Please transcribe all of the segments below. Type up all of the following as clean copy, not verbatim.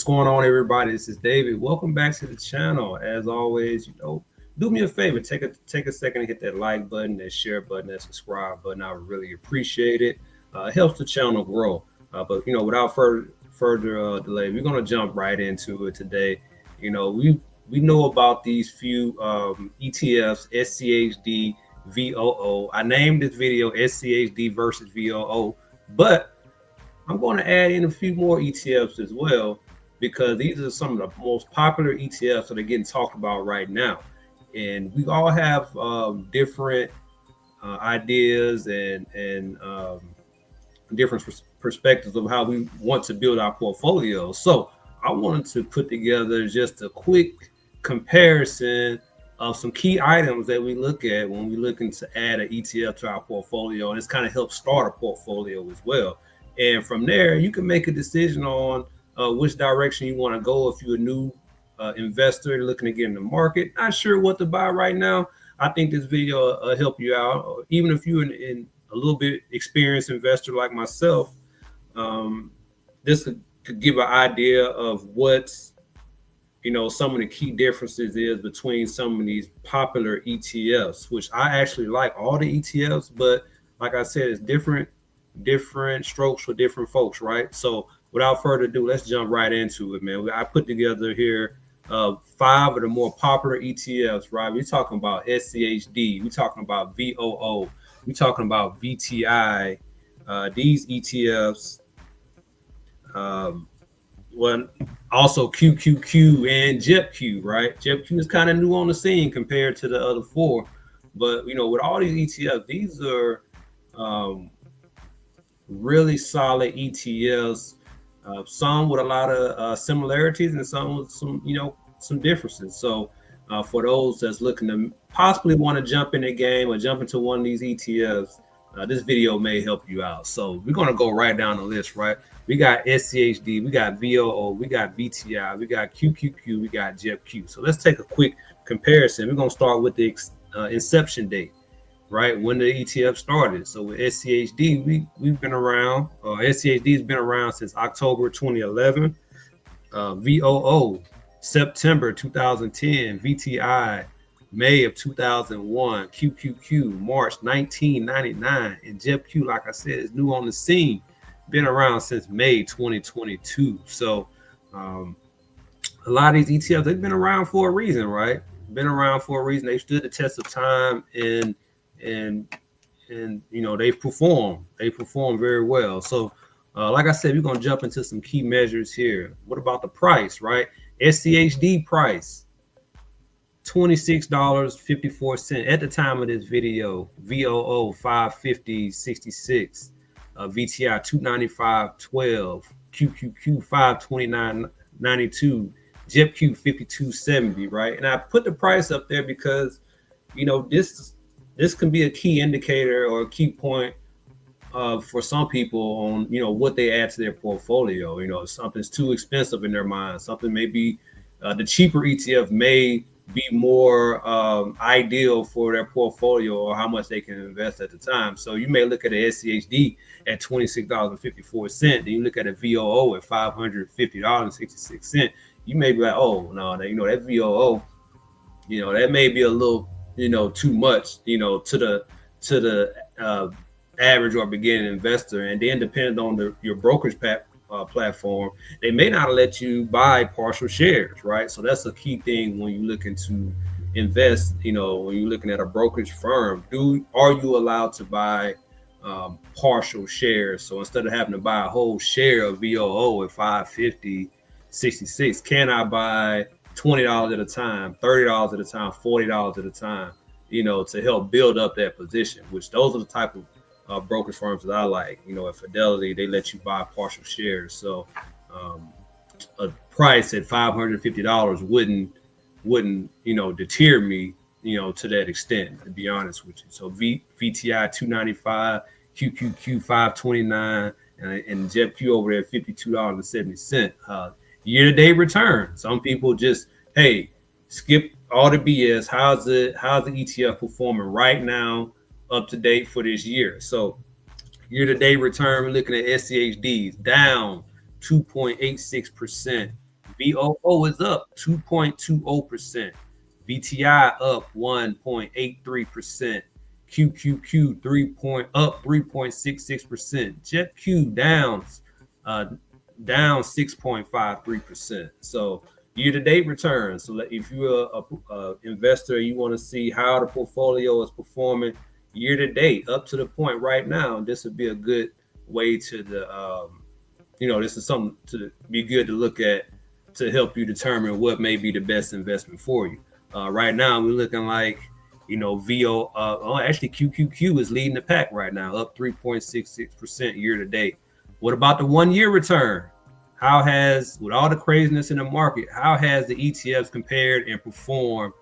going on, everybody? This is David. Welcome back to the channel. As always, do me a favor, take a second and hit that like button, that share button, that subscribe button. I would really appreciate it. It helps the channel grow. But without further delay, we're gonna jump right into it today. We know about these few ETFs, SCHD, VOO. I named this video SCHD versus VOO, but I'm going to add in a few more ETFs as well, because these are some of the most popular ETFs that are getting talked about right now. And we all have different ideas and different perspectives of how we want to build our portfolio. So I wanted to put together just a quick comparison of some key items that we look at when we're looking to add an ETF to our portfolio. And it's kind of helps start a portfolio as well. And from there, you can make a decision on which direction you want to go. If you're a new investor looking to get in the market, not sure what to buy right now, I think this video will help you out. Or even if you're in a little bit experienced investor like myself, this could give an idea of what some of the key differences is between some of these popular ETFs, which I actually like all the ETFs, but like I said, it's different strokes for different folks, right? So without further ado, let's jump right into it, man. I put together here 5 of the more popular ETFs, right? We're talking about SCHD, we're talking about VOO, we're talking about VTI. These ETFs, also QQQ and JEPQ, right? JEPQ is kind of new on the scene compared to the other 4, but with all these ETFs, these are really solid ETFs, some with a lot of similarities and some with some differences. So for those that's looking to possibly want to jump in the game or jump into one of these ETFs, this video may help you out. So we're going to go right down the list, right? We got SCHD, we got VOO, we got VTI, we got QQQ, we got JEPQ. So let's take a quick comparison. We're going to start with the inception date, right? When the ETF started. So with SCHD, we've been around. SCHD has been around since October 2011. VOO, September 2010. VTI, May of 2001. QQQ, March 1999. And JEPQ, like I said, is new on the scene. Been around since May 2022. So a lot of these ETFs, they've been around for a reason, right? Been around for a reason. They've stood the test of time, and they've performed very well. So like I said, we're going to jump into some key measures here. What about the price, right? SCHD price, $26.54 at the time of this video. VOO, $550.66. VTI, $295.12. QQQ, $529.92. JEPQ, $52.70, right? And I put the price up there because this can be a key indicator or a key point for some people on what they add to their portfolio. If something's too expensive in their mind, something may be the cheaper ETF may be more ideal for their portfolio or how much they can invest at the time. So you may look at a SCHD at $26.54. Then you look at a VOO at $550.66. You may be like, oh no, that VOO, that may be a little too much, to the average or beginning investor. And then depending on your brokerage platform, they may not let you buy partial shares, right? So that's a key thing when you're looking to invest. When you're looking at a brokerage firm, are you allowed to buy partial shares? So instead of having to buy a whole share of VOO at $550.66, can I buy $20 at a time, $30 at a time, $40 at a time, to help build up that position? Which those are the type of brokerage firms that I like. At Fidelity, they let you buy partial shares. So a price at $550 wouldn't deter me, to that extent, to be honest with you. So VTI $295, QQQ $529, and JEPQ over there $52.70. Year-to-date return. Some people just, hey, skip all the BS. How's the ETF performing right now, up to date for this year? So year-to-date return, we're looking at SCHDs down 2.86%. VOO is up 2.20%. VTI up 1.83%. QQQ up 3.66%. JetQ down 6.53%. So year-to-date returns. So if you're a investor, you want to see how the portfolio is performing year-to-date up to the point right now, this would be a good way to this is something to be good to look at to help you determine what may be the best investment for you. Right now, we're looking like, actually QQQ is leading the pack right now, up 3.66% year to date. What about the 1 year return? With all the craziness in the market, how has the ETFs compared and performed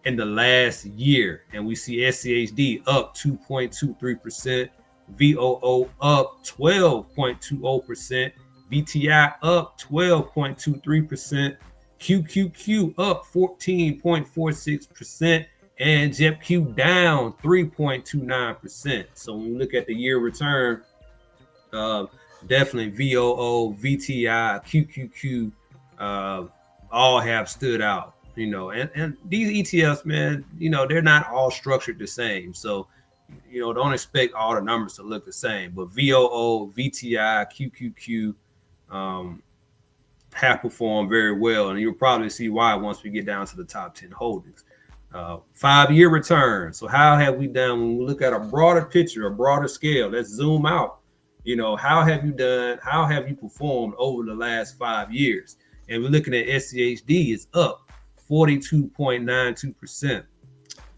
in the last year? And we see SCHD up 2.23%, VOO up 12.20%, VTI up 12.23%, QQQ up 14.46%, and JetQ down 3.29%. So when we look at the year return, definitely VOO, VTI, QQQ all have stood out. And these ETFs, man, they're not all structured the same. So, don't expect all the numbers to look the same. But VOO, VTI, QQQ have performed very well. And you'll probably see why once we get down to the top 10 holdings. 5-year return. So how have we done when we look at a broader picture, a broader scale? Let's zoom out. How have you done? How have you performed over the last 5 years? And we're looking at SCHD is up 42.92%.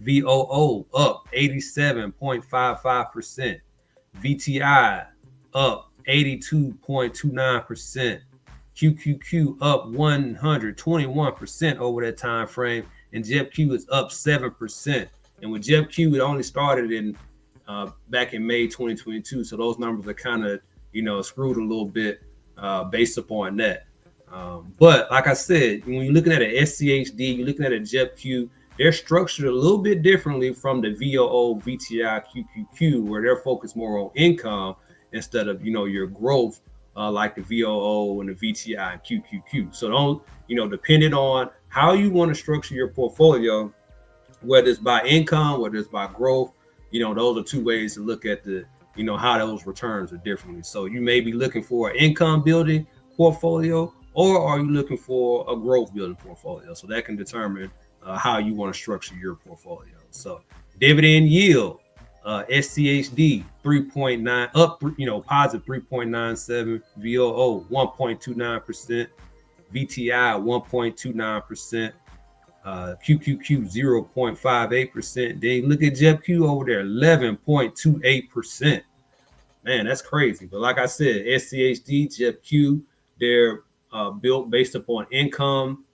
VOO up 87.55%. VTI up 82.29%. QQQ up 121% over that time frame. And JetQ is up 7%. And with JetQ, it only started in back in May 2022. So those numbers are kind of, screwed a little bit based upon that. But like I said, when you're looking at an SCHD, you're looking at a JetQ, they're structured a little bit differently from the VOO, VTI, QQQ, where they're focused more on income instead of, your growth, like the VOO and the VTI and QQQ. So don't, depending on how you want to structure your portfolio, whether it's by income, whether it's by growth, those are two ways to look at the, how those returns are differently. So you may be looking for an income building portfolio, or are you looking for a growth building portfolio? So that can determine how you want to structure your portfolio. So dividend yield, SCHD 3.9 up, positive 3.97, VOO 1.29%, VTI 1.29%, QQQ 0.58%. Then look at JetQ over there, 11.28%. Man, that's crazy. But like I said, SCHD, JetQ, they're built based upon income,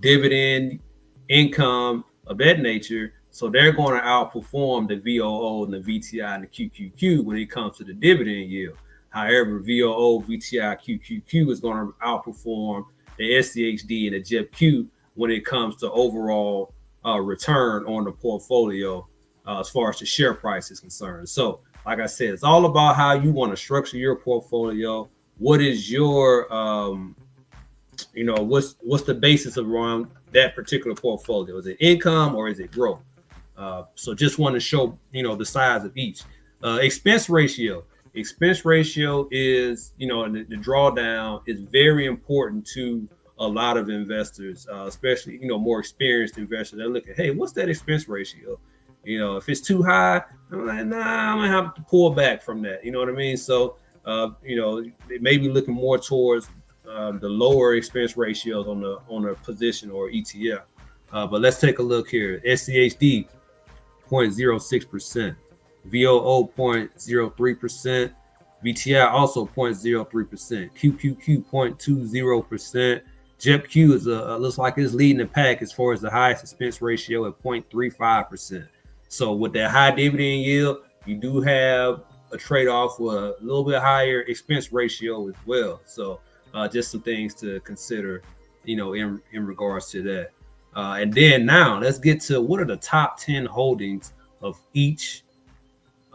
dividend, income of that nature. So they're going to outperform the VOO and the VTI and the QQQ when it comes to the dividend yield. However, VOO, VTI, QQQ is going to outperform the SCHD and the JetQ when it comes to overall return on the portfolio as far as the share price is concerned. So, like I said, it's all about how you want to structure your portfolio. What is your, what's the basis around that particular portfolio? Is it income or is it growth? So just want to show, the size of each. Expense ratio. Expense ratio is, the drawdown is very important to a lot of investors, especially, more experienced investors. They're looking, hey, what's that expense ratio? If it's too high, I'm like, nah, I'm going to have to pull back from that. You know what I mean? So, they may be looking more towards the lower expense ratios on a position or ETF. But let's take a look here. SCHD, 0.06%. VOO 0.03%, VTI also 0.03%, QQQ 0.20%, JetQ is looks like it's leading the pack as far as the highest expense ratio at 0.35%. So with that high dividend yield, you do have a trade-off with a little bit higher expense ratio as well. So just some things to consider, in regards to that. And then now let's get to what are the top 10 holdings of each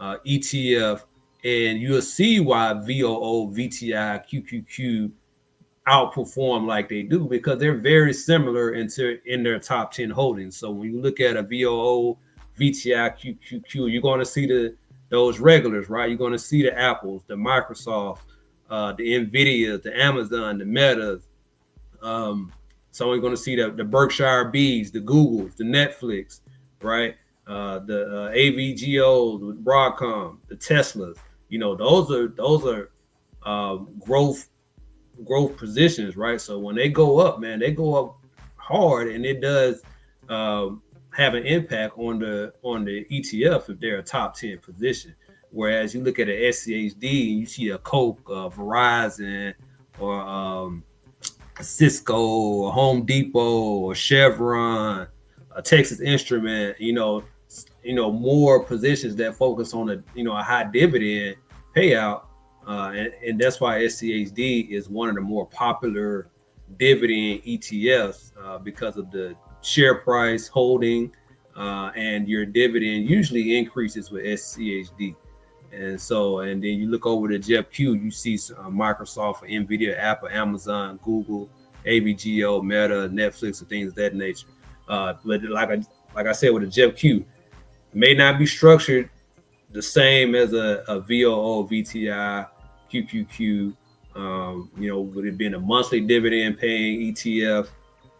ETF, and you'll see why VOO, VTI, QQQ outperform like they do, because they're very similar in their top 10 holdings. So when you look at a VOO, VTI, QQQ, you're going to see those regulars, right? You're going to see the Apples, the Microsoft, the Nvidia, the Amazon, the Metas. So we're going to see the Berkshire Bees, the Googles, the Netflix, right? The AVGOs, the Broadcom, the Teslas. Those are growth positions, right? So when they go up, man, they go up hard, and it does have an impact on the ETF if they're a top 10 position. Whereas you look at an SCHD, you see a Coke, Verizon, or Cisco, or Home Depot, or Chevron, a Texas Instrument, more positions that focus on a high dividend payout. And that's why SCHD is one of the more popular dividend ETFs, because of the share price holding, and your dividend usually increases with SCHD. And then you look over to JEPQ, you see Microsoft, Nvidia, Apple, Amazon, Google, ABGO, Meta, Netflix, and things of that nature. But like I said, with a JEPQ, may not be structured the same as a VOO, VTI, QQQ. With it being a monthly dividend paying ETF,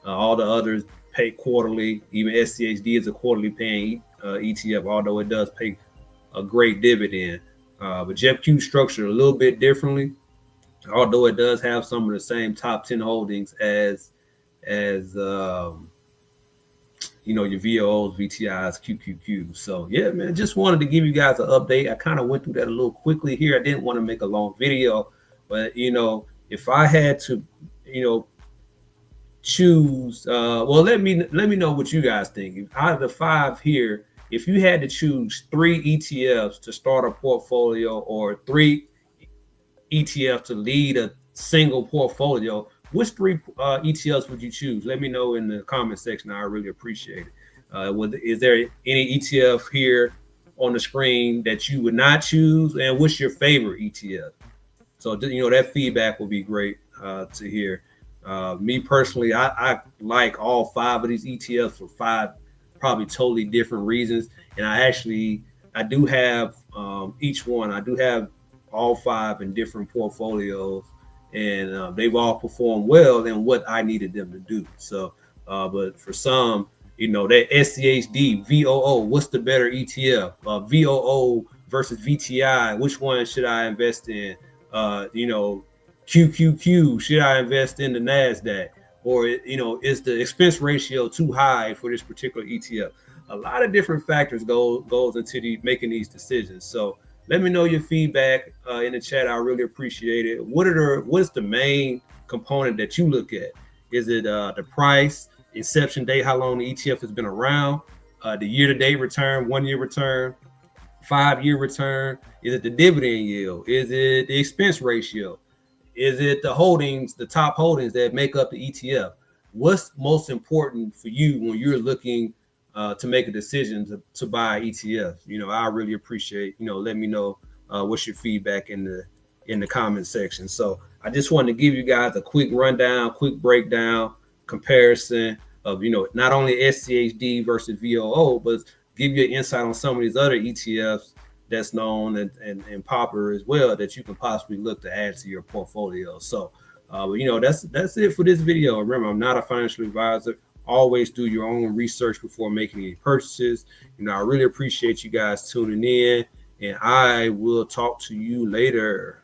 all the others pay quarterly. Even SCHD is a quarterly paying ETF, although it does pay a great dividend. But JEPQ structured a little bit differently, although it does have some of the same top 10 holdings as your VOOs, VTIs, QQQ. So yeah, man, just wanted to give you guys an update. I kind of went through that a little quickly here. I didn't want to make a long video, but if I had to, choose, let me know what you guys think. Out of the 5 here, if you had to choose 3 ETFs to start a portfolio, or 3 ETFs to lead a single portfolio, which 3 ETFs would you choose? Let me know in the comment section. I really appreciate it. Is there any ETF here on the screen that you would not choose? And what's your favorite ETF? So, that feedback will be great to hear. Me personally, I like all 5 of these ETFs for 5 probably totally different reasons. And I do have each one. I do have all 5 in different portfolios, and they've all performed well in what I needed them to do. So, but for some, that SCHD, VOO, what's the better ETF? VOO versus VTI, which one should I invest in? QQQ, should I invest in the NASDAQ? Or, is the expense ratio too high for this particular ETF? A lot of different factors goes into making these decisions. So let me know your feedback in the chat. I really appreciate it. What's the main component that you look at? Is it the price, inception date, how long the ETF has been around, the year-to-date return, 1-year return, 5-year return? Is it the dividend yield? Is it the expense ratio? Is it the holdings, the top holdings that make up the ETF? What's most important for you when you're looking to make a decision to buy ETF? I really appreciate, let me know what's your feedback in the comment section. So I just wanted to give you guys a quick rundown, quick breakdown, comparison of, not only SCHD versus VOO, but give you an insight on some of these other ETFs that's known and popular as well, that you can possibly look to add to your portfolio. So, that's it for this video. Remember, I'm not a financial advisor. Always do your own research before making any purchases. I really appreciate you guys tuning in, and I will talk to you later.